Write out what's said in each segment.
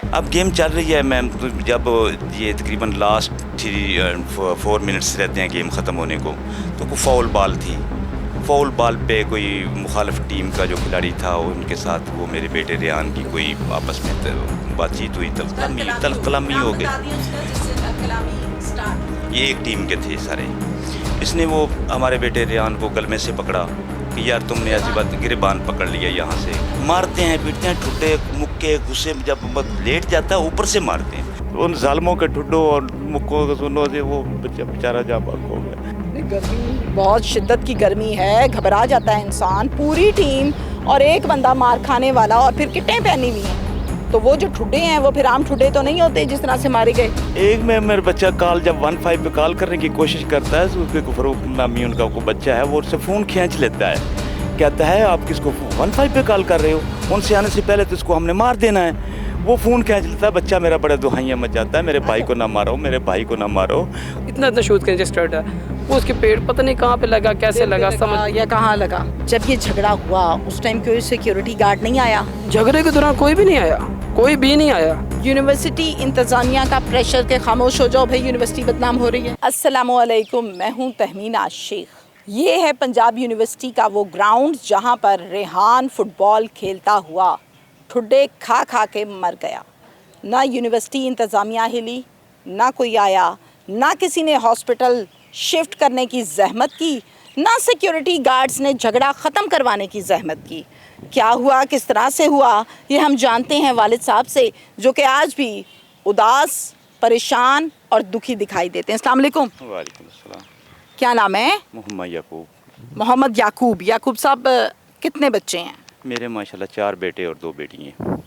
अब गेम चल रही है मैम, तो जब ये तकरीबन लास्ट 4 मिनट्स रहते हैं गेम ख़त्म होने को, तो कोई फाउल बॉल थी। फाउल बॉल पे कोई मुखालिफ टीम का जो खिलाड़ी था उनके साथ वो मेरे बेटे रेहान की कोई आपस में बातचीत हुई, तलकलामी हो गई। ये एक टीम के थे सारे। इसने वो हमारे बेटे रेहान को गलमे से पकड़ा कि यार तुमने ऐसी बात, गिरबान पकड़ लिया, यहाँ से मारते हैं, पीटते हैं, ठुड्डे मुक्के गुस्से में जब लेट जाता है ऊपर से मारते हैं। उन जालमों के ठुड्डों और मुक्कों के सुनों से वो बच्चा बेचारा जाँ बाग हो गया। गर्मी, बहुत शिद्दत की गर्मी है, घबरा जाता है इंसान। पूरी टीम और एक बंदा मार खाने वाला, और फिर किटें पहनी हुई हैं, तो वो जो ठुड्डे हैं वो फिर आम ठुड्डे तो नहीं होते जिस तरह से मारे गए। एक में मेरा बच्चा कॉल जब 15 पे कॉल करने की कोशिश करता है, तो उसके फरूक नामी उनका को बच्चा है, वो उससे फ़ोन खींच लेता है, कहता है आप किसको 15 पे कॉल कर रहे हो, उनसे आने से पहले तो इसको हमने मार देना है। वो फ़ोन खींच लेता है, बच्चा मेरा बड़ा दुहाइयाँ मच जाता है, मेरे भाई को ना मारो, मेरे भाई को ना मारो। इतना शूट करने स्टार्ट है, वो उसके पेट पता नहीं कहाँ पे लगा, कैसे लगा, समझ या कहाँ लगा। जब ये झगड़ा हुआ उस टाइम कोई सिक्योरिटी गार्ड नहीं आया? झगड़े के दौरान कोई भी नहीं आया, कोई भी नहीं आया। यूनिवर्सिटी इंतजामिया का प्रेशर के खामोश हो जाओ भाई, यूनिवर्सिटी बदनाम हो रही है। अस्सलामुअलैकुम, मैं हूँ तहमीना शेख। ये है पंजाब यूनिवर्सिटी का वो ग्राउंड जहाँ पर रेहान फुटबॉल खेलता हुआ ठुड्डे खा खा के मर गया। ना यूनिवर्सिटी इंतज़ामिया हिली, ना कोई आया, ना किसी ने हॉस्पिटल शिफ्ट करने की जहमत की, ना सिक्योरिटी गार्ड्स ने झगड़ा ख़त्म करवाने की जहमत की। क्या हुआ, किस तरह से हुआ, ये हम जानते हैं वालिद साहब से, जो कि आज भी उदास, परेशान और दुखी दिखाई देते हैं। अस्सलाम वालेकुम। वालेकुम अस्सलाम। क्या नाम है? मोहम्मद याकूब। मोहम्मद याकूब। याकूब साहब, कितने बच्चे हैं? मेरे माशाल्लाह 4 बेटे और 2 बेटी हैं।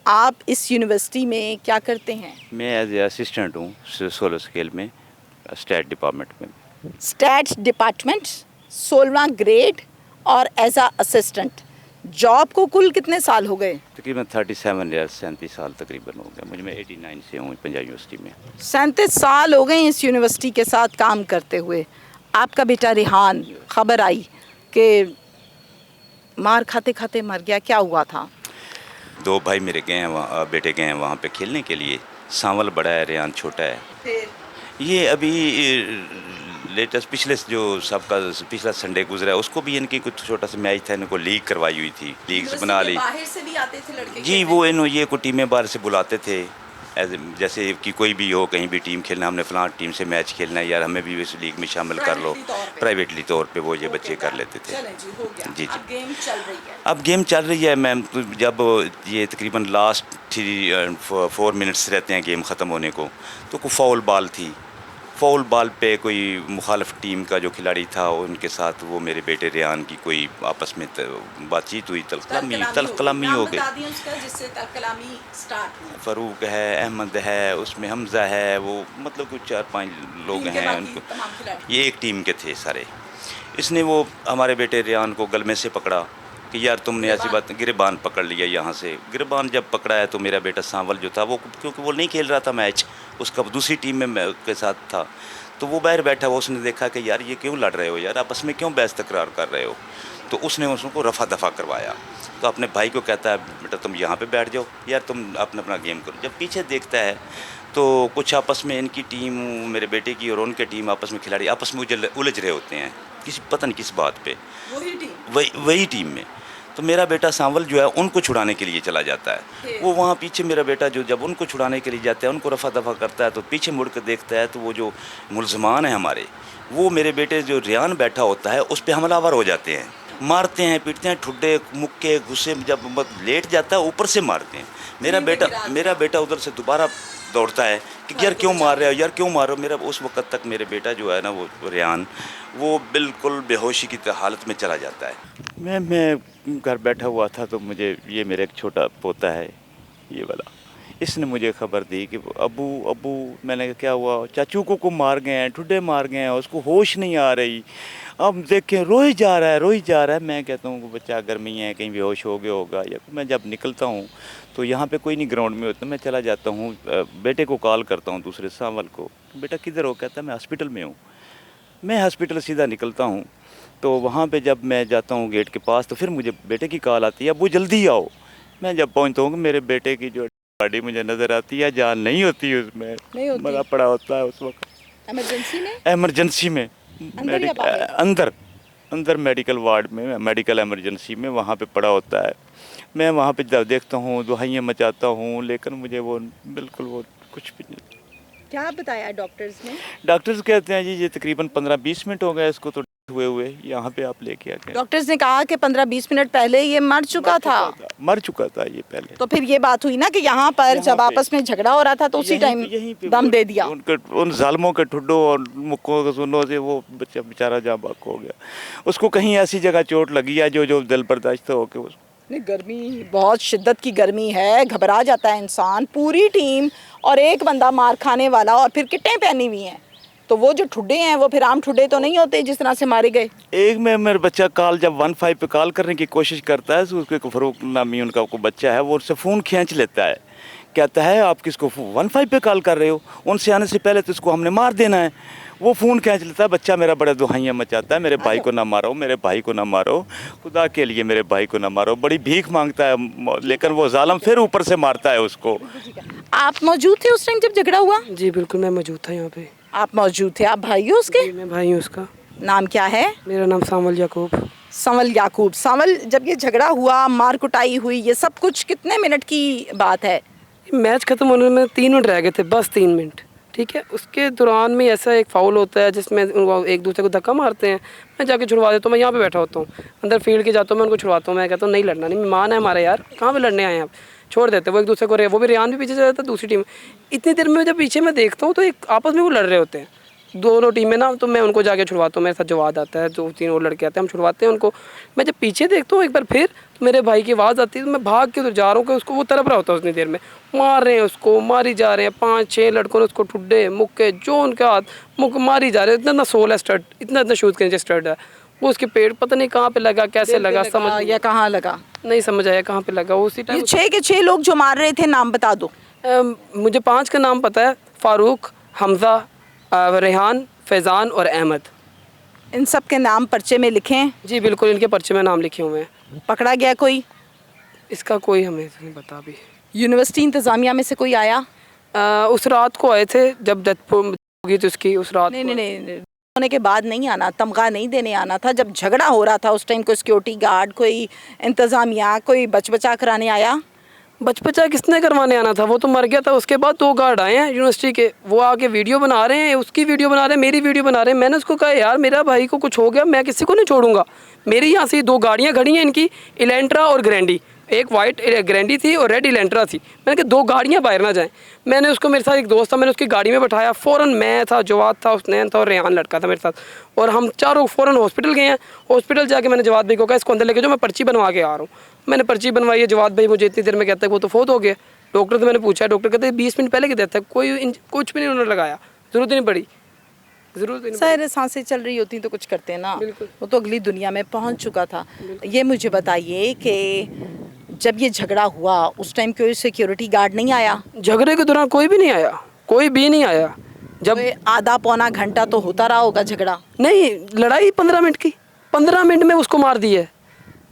आप इस यूनिवर्सिटी में क्या करते हैं? मैं एज ए असिस्टेंट हूँ सोलर स्केल में, स्टैट डिपार्टमेंट में। स्टैट डिपार्टमेंट, 16वां ग्रेड और एज अ असिस्टेंट। जॉब को कुल कितने साल हो गए? तकरीबन 37 या 37 साल तकरीबन हो गए मुझे। मैं 89 से हूँ पंजाब यूनिवर्सिटी में। 37 साल हो गए इस यूनिवर्सिटी के साथ काम करते हुए। आपका बेटा रेहान, खबर आई कि मार खाते खाते मर गया, क्या हुआ था? 2 भाई मेरे गए हैं वहाँ, बेटे गए हैं वहाँ पे खेलने के लिए। सांवल बड़ा है, रेहान छोटा है। फिर ये अभी लेटेस्ट पिछले जो सबका पिछला संडे गुजरा है, उसको भी इनकी कुछ छोटा सा मैच था, इनको लीग करवाई हुई थी, लीग बना ली। बाहर से भी आते थे लड़के? जी, वो इन ये को टीमें बाहर से बुलाते थे, जैसे कि कोई भी हो, कहीं भी टीम खेलना, हमने फ़लाँ टीम से मैच खेलना है यार, हमें भी इस लीग में शामिल कर लो। प्राइवेटली तौर पे वो ये बच्चे कर लेते थे। जी। अब गेम चल रही है? अब गेम चल रही है मैम, तो जब ये तकरीबन लास्ट 4 मिनट्स रहते हैं गेम ख़त्म होने को, तो कोई फाउल बॉल थी। फाउल बॉल पे कोई मुखालिफ टीम का जो खिलाड़ी था उनके साथ वो मेरे बेटे रेहान की कोई आपस में बातचीत हुई, तलकलामी हो गई। फ़रूक है, अहमद है, उसमें हमज़ा है, वो मतलब कुछ 4-5 लोग हैं। उनको ये एक टीम के थे सारे। इसने वो हमारे बेटे रेहान को गलमे से पकड़ा कि यार तुमने ऐसी बात, गिरबान पकड़ लिया, यहाँ से गिरबान जब पकड़ा है तो मेरा बेटा सांवल जो था वो, क्योंकि वो नहीं खेल रहा था मैच, उसका दूसरी टीम में के साथ था, तो वो बाहर बैठा हुआ, उसने देखा कि यार ये क्यों लड़ रहे हो यार, आपस में क्यों बहस तकरार कर रहे हो, तो उसने उसको रफ़ा दफ़ा करवाया। तो अपने भाई को कहता है बेटा तुम यहाँ पे बैठ जाओ यार, तुम अपना गेम करो। जब पीछे देखता है तो कुछ आपस में इनकी टीम, मेरे बेटे की और उनके टीम आपस में, खिलाड़ी आपस में उलझ रहे होते हैं, किसी पता नहीं किस बात पे, वही टीम में। तो मेरा बेटा सांवल जो है उनको छुड़ाने के लिए चला जाता है। वो वहाँ पीछे मेरा बेटा जो जब उनको छुड़ाने के लिए जाता है, उनको रफ़ा दफ़ा करता है, तो पीछे मुड़ कर देखता है तो वो जो मुलजमान है हमारे, वो मेरे बेटे जो रेहान बैठा होता है उस पर हमलावर हो जाते हैं, मारते हैं, पीटते हैं, ठुड्डे मुक्के गुस्से में जब लेट जाता है ऊपर से मारते हैं। मेरा बेटा उधर से दोबारा दौड़ता है कि यार क्यों मार रहे हो यार, क्यों मारो। मेरा उस वक्त तक मेरे बेटा जो है ना, वो रेहान, वो बिल्कुल बेहोशी की हालत में चला जाता है। मैं घर बैठा हुआ था तो मुझे ये मेरा एक छोटा पोता है ये वाला, इसने मुझे खबर दी कि अबू, मैंने कहा क्या हुआ? चाचू को मार गए हैं, ठुड्डे मार गए हैं, उसको होश नहीं आ रही, अब देखें रोई जा रहा है। मैं कहता हूँ बच्चा गर्मी है, कहीं बेहोश हो गया होगा। या मैं जब निकलता हूँ तो यहाँ पे कोई नहीं ग्राउंड में होता, मैं चला जाता हूँ, बेटे को कॉल करता हूँ, दूसरे सांवल को, बेटा किधर हो? कहता है मैं हॉस्पिटल में हूँ। मैं हॉस्पिटल सीधा निकलता हूँ, तो वहाँ पे जब मैं जाता हूँ गेट के पास, तो फिर मुझे बेटे की कॉल आती है, अब वो जल्दी आओ। मैं जब पहुँचता हूँ मेरे बेटे की जो बॉडी मुझे नज़र आती है, जान नहीं होती उसमें, नहीं होती। मरा पड़ा होता है उस वक्त इमरजेंसी में एमरजेंसी में, अंदर या बाहर? अंदर अंदर मेडिकल वार्ड में, मेडिकल एमरजेंसी में वहाँ पे पड़ा होता है। मैं वहाँ पे जब देखता हूँ दुहाइयाँ मचाता हूँ, लेकिन मुझे वो बिल्कुल वो कुछ भी नहीं। क्या बताया डॉक्टर्स ने? डॉक्टर्स कहते हैं जी ये तकरीबन 15-20 मिनट हो गए इसको तो हुए यहाँ पे आप लेके आ गए। डॉक्टर्स ने कहा कि 15-20 मिनट पहले ये मर चुका था। मर चुका था ये पहले। तो फिर ये बात हुई ना कि यहाँ पर यहाँ जब पे- आपस में झगड़ा हो रहा था तो उसी टाइम दम दे दिया। उन जालमों के ठुड्डों और मुक्कों के सुनों से वो बच्चा बेचारा जाँ बाक हो गया। उसको कहीं ऐसी जगह चोट लगी है जो दिल बर्दाश्त हो के उसको। नहीं, गर्मी बहुत शिद्दत की गर्मी है, घबरा जाता है इंसान। पूरी टीम और एक बंदा मार खाने वाला और फिर किटें पहनी हुई हैं, तो वो जो ठुड्डे हैं वो फिर आम ठुड्डे तो नहीं होते जिस तरह से मारे गए। एक में मेरा बच्चा कॉल जब 15 पे कॉल करने की कोशिश करता है तो उसके फरूक नामी उनका को बच्चा है, वो उससे फ़ोन खींच लेता है, कहता है आप किसको 15 पे कॉल कर रहे हो, उनसे आने से पहले तो इसको हमने मार देना है। वो फ़ोन खींच लेता है, बच्चा मेरा बड़ा दुहाइयाँ मचाता है, मेरे भाई को ना मारो, मेरे भाई को ना मारो, खुदा के लिए मेरे भाई को ना मारो, बड़ी भीख मांगता है, लेकिन वो जालम फिर ऊपर से मारता है उसको। आप मौजूद थे उस टाइम जब झगड़ा हुआ? जी बिल्कुल, मैं मौजूद था यहाँ पे। आप मौजूद थे? आप भाई हो उसके? जी, मैं भाई हूँ उसका। नाम क्या है? मेरा नाम सामल याकूब। संवल याकूब। संवल, जब ये झगड़ा हुआ, मार कुटाई हुई, ये सब कुछ कितने मिनट की बात है? मैच खत्म होने में 3 मिनट रह गए थे, बस 3 मिनट, ठीक है। उसके दौरान में ऐसा एक फाउल होता है जिसमें उनको एक दूसरे को धक्का मारते हैं। मैं जाके छुड़वा देता हूँ, मैं यहाँ पे बैठा होता हूँ, अंदर फील्ड के जाता हूँ, मैं उनको छुड़वाता हूँ। मैं कहता हूँ नहीं लड़ना, नहीं मेहमान है हमारे यार, कहाँ पे लड़ने आए हैं आप, छोड़ देते। वो एक दूसरे को वो भी रेहान भी पीछे चला जाता है, दूसरी टीम। इतनी देर में जब पीछे मैं देखता हूँ तो एक आपस में वो लड़ रहे होते हैं दोनों टीमें ना, तो मैं उनको जाके छुड़वाता हूँ। मेरे साथ जवाद आता है, 2-3 और लड़के आते हैं, हम छुड़वाते हैं उनको। मैं जब पीछे देखता हूँ एक बार फिर तो मेरे भाई की आवाज़ आती है, तो मैं भाग के उधर जा रहा हूँ कि उसको वो तरफ रहा होता है। उतनी देर में मार रहे हैं उसको, मारी जा रहे हैं, 5-6 लड़कों ने उसको ठुड्डे मुक्के जो उनके हाथ मुक्के मारी जा रहे हैं। इतना सोल है स्टड, इतना शूज़ के नीचे स्टड है। वो उसके पेड़ पता नहीं कहाँ पे लगा, कैसे लगा, समझ या कहाँ लगा नहीं समझ आया कहाँ पे लगा। उसी टाइम 6 के 6 लोग जो मार रहे थे, नाम बता दो। मुझे 5 का नाम पता है, फारूक, हमज़ा, रेहान, फैज़ान और अहमद। इन सब के नाम पर्चे में लिखें? जी बिल्कुल, इनके पर्चे में नाम लिखे हुए हैं। पकड़ा गया कोई? इसका कोई हमें नहीं पता अभी। यूनिवर्सिटी इंतज़ामिया में से कोई आया? उस रात को आए थे जब डेथ होगी थी उसकी, उस रात नहीं नहीं नहीं, होने के बाद नहीं आना, तमगा नहीं देने आना था। जब झगड़ा हो रहा था उस टाइम कोई सिक्योरिटी गार्ड, कोई इंतज़ामिया, कोई बचा कराने आया? बचपचा किसने करवाने आना था, वो तो मर गया था। उसके बाद 2 गार्ड आए हैं यूनिवर्सिटी के, वो आके वीडियो बना रहे हैं, उसकी वीडियो बना रहे हैं, मेरी वीडियो बना रहे हैं। मैंने उसको कहा यार मेरा भाई को कुछ हो गया, मैं किसी को नहीं छोड़ूंगा। मेरी यहाँ से 2 गाड़ियाँ खड़ी हैं इनकी, इलेंट्रा और ग्रैंडी, एक वाइट ग्रैंडी थी और रेड इलेंट्रा थी। मैंने कहा 2 गाड़ियाँ बाहर ना जाएं। मैंने उसको, मेरे साथ एक दोस्त था, मैंने उसकी गाड़ी में बैठाया। फ़ौरन मैं था, जवाद था, उसनैन था और रेहान लड़का था मेरे साथ, और हम चारों फ़ौरन हॉस्पिटल गए हैं। हॉस्पिटल जाके मैंने जवाद भाई को कहा इसको अंदर लेके जाओ, मैं पर्ची बनवा के आ रहा हूँ। मैंने पर्ची बनवाई है। जवाद भाई मुझे इतनी देर में कहता है वो तो फोत हो गया। डॉक्टर से मैंने पूछा, डॉक्टर कहते हैं 20 मिनट पहले की डेथ है, कुछ भी नहीं उन्होंने लगाया, ज़रूरत नहीं पड़ी, ज़रूरत नहीं। सर सांसें चल रही होती तो कुछ करते हैं ना, वो तो अगली दुनिया में पहुंच चुका था। ये मुझे बताइए कि जब ये झगड़ा हुआ उस टाइम कोई सिक्योरिटी गार्ड नहीं आया? झगड़े के दौरान कोई भी नहीं आया, कोई भी नहीं आया। जब आधा पौना घंटा तो होता रहा होगा झगड़ा? नहीं, लड़ाई 15 मिनट की, 15 मिनट में उसको मार दिया है,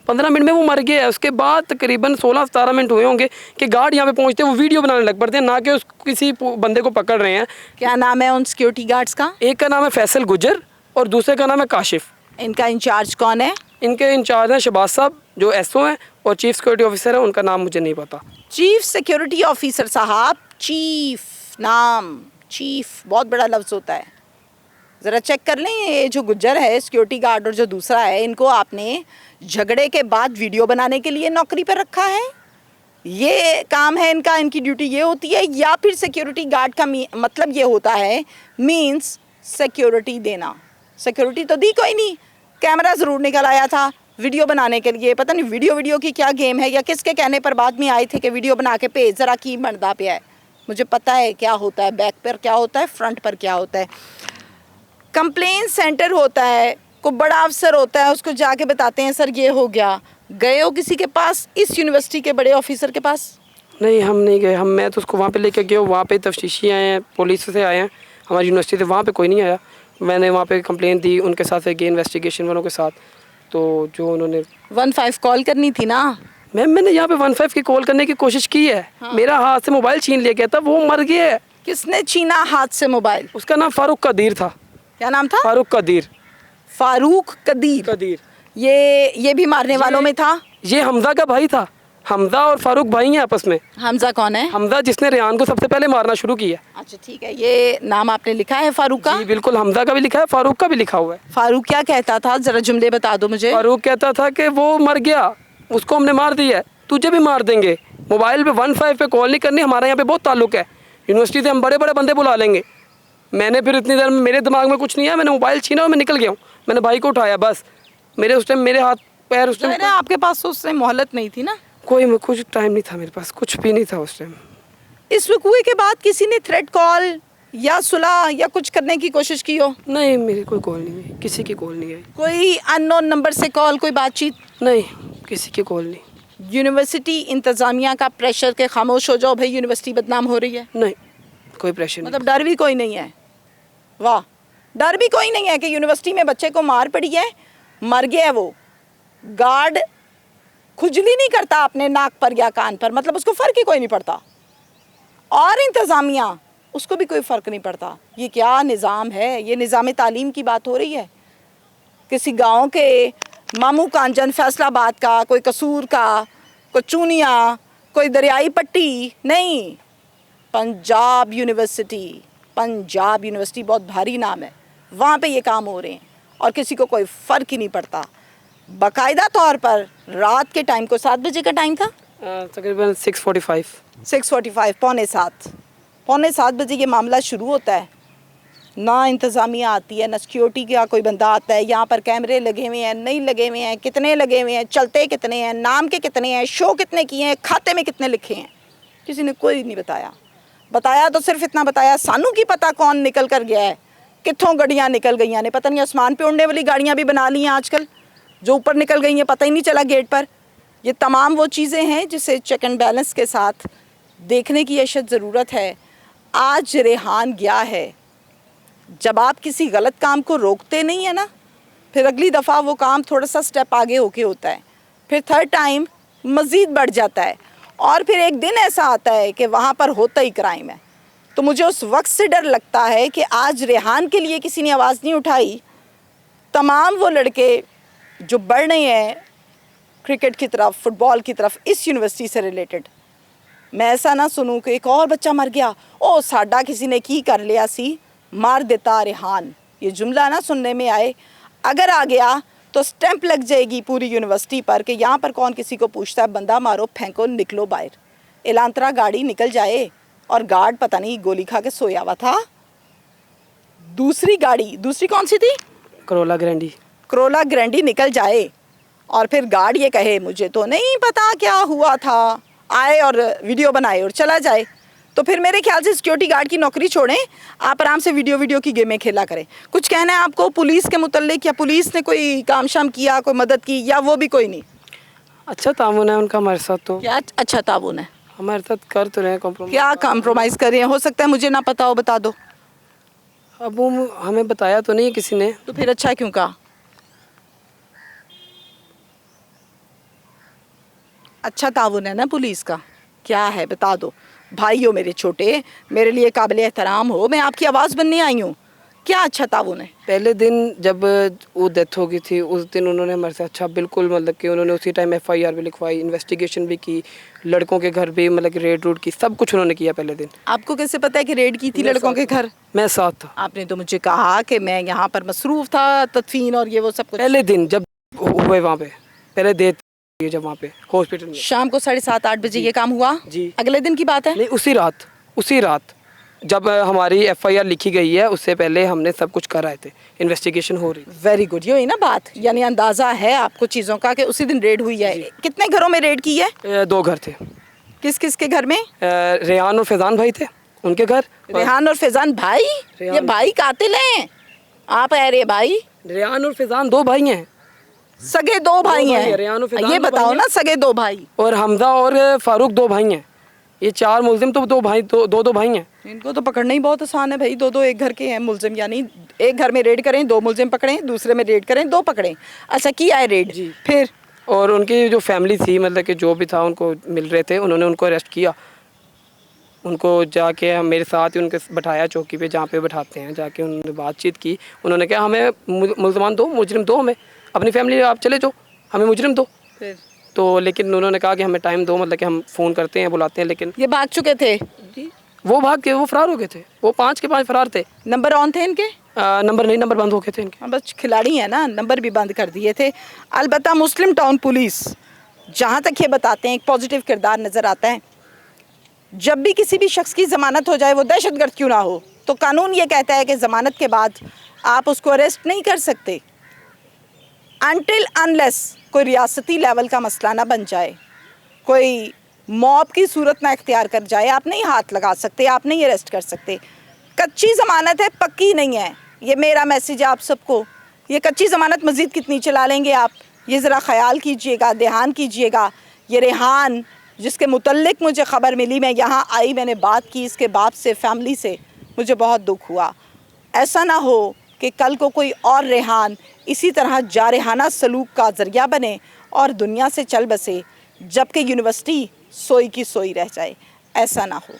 15 मिनट में वो मर गया है। उसके बाद तकरीबन 16-17 मिनट हुए होंगे कि गार्ड यहाँ पे पहुँचते वो वीडियो बनाने लग पड़ते हैं, ना कि किसी बंदे को पकड़ रहे हैं। क्या नाम है उन सिक्योरिटी गार्ड्स का? एक का नाम है फैसल गुजर और दूसरे का नाम है काशिफ। इनका इंचार्ज कौन है? इनके इंचार्ज हैं शहबाज साहब जो एसओ हैं, और चीफ सिक्योरिटी ऑफिसर है, उनका नाम मुझे नहीं पता। चीफ सिक्योरिटी ऑफिसर साहब, चीफ नाम, चीफ बहुत बड़ा लफ्ज़ होता है, ज़रा चेक कर लें। ये जो गुज्जर है सिक्योरिटी गार्ड और जो दूसरा है, इनको आपने झगड़े के बाद वीडियो बनाने के लिए नौकरी पर रखा है? ये काम है इनका, इनकी ड्यूटी ये होती है? या फिर सिक्योरिटी गार्ड का मतलब ये होता है मीन्स सिक्योरिटी देना? सिक्योरिटी तो दी कोई नहीं, कैमरा ज़रूर निकल आया था वीडियो बनाने के लिए। पता नहीं वीडियो की क्या गेम है, या किसके कहने पर बाद में आए थे कि वीडियो बना के भेज, ज़रा की मर्दा पे है। मुझे पता है क्या होता है, बैक पर क्या होता है, फ्रंट पर क्या होता है। कंप्लेन सेंटर होता है, कोई बड़ा अफसर होता है, उसको जाके बताते हैं सर ये हो गया। गए हो किसी के पास, इस यूनिवर्सिटी के बड़े ऑफिसर के पास? नहीं, हम नहीं गए। मैं तो उसको वहाँ पे लेके गया, वहाँ पे तफ्तीशी आए हैं, पुलिस से आए हैं हमारी यूनिवर्सिटी से, वहाँ पे कोई नहीं आया। मैंने वहाँ पे कंप्लेन दी उनके साथ गई इन्वेस्टिगेशन वालों के साथ, तो जो उन्होंने 15 कॉल करनी थी ना, मैंने यहाँ पे 15 की कॉल करने की कोशिश की है। हाँ। मेरा हाथ से मोबाइल छीन लिया गया था, वो मर गया है। किसने छीना हाथ से मोबाइल? उसका नाम फारूक कदीर था। क्या नाम था? फारूक कदीर। फारूक कदीर। कदीर ये भी मारने वालों में था? ये हमजा का भाई था। हमजा और फारूक भाई हैं आपस में। हमजा कौन है? हमजा जिसने रेहान को सबसे पहले मारना शुरू किया। अच्छा ठीक है, ये नाम आपने लिखा है फारूक का? जी बिल्कुल, हमजा का भी लिखा है, फारूक का भी लिखा हुआ है। फारूक क्या कहता था, जरा जुमले बता दो मुझे। फारूक कहता था कि वो मर गया, उसको हमने मार दिया है, तुझे भी मार देंगे। मोबाइल पे 15 पे कॉल नहीं करनी, हमारे यहाँ पे बहुत ताल्लुक है, यूनिवर्सिटी से हम बड़े बड़े बंदे बुला लेंगे। मैंने फिर इतनी देर में मेरे दिमाग में कुछ नहीं है, मैंने मोबाइल छीना और मैं निकल गया हूँ। मैंने भाई को उठाया, बस मेरे उस टाइम मेरे हाथ पैर उस टाइम आपके पास तो उस टाइम मोहलत नहीं थी ना? कुछ टाइम नहीं था मेरे पास, कुछ भी नहीं था उस टाइम। इस वकूए के बाद किसी ने थ्रेट कॉल या सुलह या कुछ करने की कोशिश की हो? नहीं, मेरी कोई कॉल नहीं आई, किसी की कॉल नहीं आई। कोई अननोन नंबर से कॉल, कोई बातचीत? नहीं, किसी की कॉल नहीं। यूनिवर्सिटी इंतज़ामिया का प्रेशर के खामोश हो जाओ भाई, यूनिवर्सिटी बदनाम हो रही है? नहीं, कोई प्रेशर नहीं। मतलब डर भी कोई नहीं है? वाह, डर भी कोई नहीं है कि यूनिवर्सिटी में बच्चे को मार पड़ी है, मर गया है वो, गार्ड खुजली नहीं करता अपने नाक पर या कान पर, मतलब उसको फ़र्क ही कोई नहीं पड़ता, और इंतज़ामिया उसको भी कोई फ़र्क नहीं पड़ता। ये क्या निज़ाम है? ये निज़ाम तालीम की बात हो रही है? किसी गांव के मामू कांजन फैसलाबाद का, कोई कसूर का, कोई चूनिया, कोई दरियाई पट्टी नहीं, पंजाब यूनिवर्सिटी। पंजाब यूनिवर्सिटी बहुत भारी नाम है, वहाँ पे ये काम हो रहे हैं और किसी को कोई फ़र्क ही नहीं पड़ता। बाकायदा तौर पर रात के टाइम को, 7 बजे का टाइम था तकरीबन 6:45 6:45, पौने 7 बजे ये मामला शुरू होता है। ना इंतज़ामिया आती है, ना सिक्योरिटी का कोई बंदा आता है। यहाँ पर कैमरे लगे हुए हैं, नहीं लगे हुए हैं, कितने लगे हुए हैं, चलते कितने हैं, नाम के कितने हैं, शो कितने किए हैं, खाते में कितने लिखे हैं, किसी ने कोई नहीं बताया। बताया तो सिर्फ इतना बताया, सानू की पता कौन निकल कर गया है, कित्थों गाड़ियाँ निकल गई ने, पता नहीं आसमान पे उड़ने वाली गाड़ियाँ भी बना ली हैं आजकल, जो ऊपर निकल गई हैं, पता ही नहीं चला गेट पर। ये तमाम वो चीज़ें हैं जिसे चेक एंड बैलेंस के साथ देखने की अशद ज़रूरत है। आज रेहान गया है, जब आप किसी गलत काम को रोकते नहीं है ना, फिर अगली दफ़ा वो काम थोड़ा सा स्टेप आगे होके होता है, फिर थर्ड टाइम मज़ीद बढ़ जाता है, और फिर एक दिन ऐसा आता है कि वहाँ पर होता ही क्राइम है। तो मुझे उस वक्त से डर लगता है कि आज रेहान के लिए किसी ने आवाज़ नहीं उठाई। तमाम वो लड़के जो बढ़ रहे हैं क्रिकेट की तरफ, फुटबॉल की तरफ, इस यूनिवर्सिटी से रिलेटेड, मैं ऐसा ना सुनूं कि एक और बच्चा मर गया, ओ साडा किसी ने की कर लिया सी, मार देता रेहान, ये जुमला ना सुनने में आए। अगर आ गया तो स्टैंप लग जाएगी पूरी यूनिवर्सिटी पर कि यहाँ पर कौन किसी को पूछता है, बंदा मारो, फेंको, निकलो बाहर। एलांतरा गाड़ी निकल जाए और गार्ड पता नहीं गोली खा के सोया हुआ था। दूसरी गाड़ी, दूसरी कौन सी थी? करोला ग्रैंडी निकल जाए और फिर गार्ड ये कहे मुझे तो नहीं पता क्या हुआ था, आए और वीडियो बनाए और चला जाए, तो फिर मेरे ख्याल से सिक्योरिटी गार्ड की नौकरी छोड़ें, आप आराम से वीडियो की गेमें खेला करें। कुछ कहना है आपको पुलिस के मुतल्लिक, या पुलिस ने कोई काम शाम किया, कोई मदद की, या वो भी कोई नहीं? अच्छा तामुन है उनका हमारे साथ। तो क्या अच्छा ताउन है? हमारे साथ कर तो रहे हैं कॉम्प्रोमाइज़। क्या कॉम्प्रोमाइज़ कर रहे हैं? हो सकता है मुझे ना पता हो, बता दो। अब वो हमें बताया तो नहीं किसी ने। तो फिर अच्छा क्यों कहा? अच्छा ताउन है ना पुलिस का? क्या है बता दो। भाई हो मेरे छोटे, मेरे लिए काबिल एहतराम हो, मैं आपकी आवाज़ बनने आई हूँ। क्या अच्छा ताउन है? पहले दिन जब वो डेथ हो गई थी, उस दिन उन्होंने हमारे से अच्छा बिल्कुल, मतलब कि उन्होंने उसी टाइम FIR भी लिखवाई, इन्वेस्टिगेशन भी की, लड़कों के घर भी मतलब कि रेड रूट की, सब कुछ उन्होंने किया पहले दिन। आपको कैसे पता है कि रेड की थी लड़कों के घर? मैं साथ था। आपने तो मुझे कहा कि मैं यहाँ पर मसरूफ़ था, तदफीन और ये वो सब कुछ। पहले दिन जब हुए वहाँ पे, पहले देर जब वहाँ पे हॉस्पिटल में, शाम को 7:30-8 बजे ये काम हुआ? जी। अगले दिन की बात है? नहीं, उसी रात जब हमारी FIR लिखी गई है, उससे पहले हमने सब कुछ कर आए थे, इन्वेस्टिगेशन हो रही। वेरी गुड, ये हुई ना बात, यानी अंदाज़ा है आपको चीज़ों का कि उसी दिन रेड हुई है। कितने घरों में रेड की है? 2 घर थे। किस किस के घर में? रेहान और फैजान भाई थे, उनके घर। रेहान और फैजान भाई? ये भाई कातिल हैं? आप अरे भाई, रेहान और फैजान 2 भाई हैं, सगे 2 भाई हैं। रेहान और फैजान ये 2 भाई बताओ हैं। ना, सगे 2 भाई। और हमजा और फारूक 2 भाई हैं। ये 4 मुल्जिम तो 2 भाई, 2 भाई हैं। इनको तो पकड़ना ही बहुत आसान है भाई, 2 एक घर के हैं मुल्जिम, यानी एक घर में रेड करें, 2 मुल्जिम पकड़ें, दूसरे में रेड करें, 2 पकड़ें। अच्छा किया है रेड? जी। फिर और उनकी जो फैमिली थी, मतलब कि जो भी था उनको मिल रहे थे, उन्होंने उनको अरेस्ट किया। उनको जाके हम मेरे साथ ही उनके बैठाया चौकी पे, जहाँ पे बैठाते हैं, जाके उन्होंने बातचीत की। उन्होंने कहा हमें मुल्ज़मान दो, मुजरिम दो, हमें अपनी फैमिली आप चले जाओ, हमें मुजरिम दो। फिर तो लेकिन उन्होंने कहा कि हमें टाइम दो, मतलब कि हम फ़ोन करते हैं, बुलाते हैं। लेकिन ये भाग चुके थे? जी वो भाग के वो फरार हो गए थे, वो 5 के 5 फरार थे। नंबर ऑन थे इनके? नंबर नहीं, नंबर बंद हो गए थे इनके। हाँ, बस खिलाड़ी है ना, नंबर भी बंद कर दिए थे। अलबत्ता मुस्लिम टाउन पुलिस जहाँ तक ये बताते हैं एक पॉजिटिव किरदार नज़र आता है। जब भी किसी भी शख्स की ज़मानत हो जाए, वो दहशतगर्द क्यों ना हो, तो कानून ये कहता है कि ज़मानत के बाद आप उसको अरेस्ट नहीं कर सकते अनटिल अनलेस कोई रियासती लेवल का मसला ना बन जाए, कोई मॉब की सूरत ना इख्तियार कर जाए, आप नहीं हाथ लगा सकते, आप नहीं अरेस्ट कर सकते। कच्ची ज़मानत है, पक्की नहीं है। ये मेरा मैसेज है आप सबको। ये कच्ची ज़मानत मज़ीद कितनी चला लेंगे आप, ये ज़रा ख़याल कीजिएगा, ध्यान कीजिएगा। ये रेहान जिसके मुतल्लिक मुझे ख़बर मिली, मैं यहाँ आई, मैंने बात की इसके बाप से, फैमिली से, मुझे बहुत दुख हुआ। ऐसा ना हो कि कल को कोई और रेहान इसी तरह जारहाना सलूक का ज़रिया बने और दुनिया से चल बसे, जबकि यूनिवर्सिटी सोई की सोई रह जाए। ऐसा ना हो।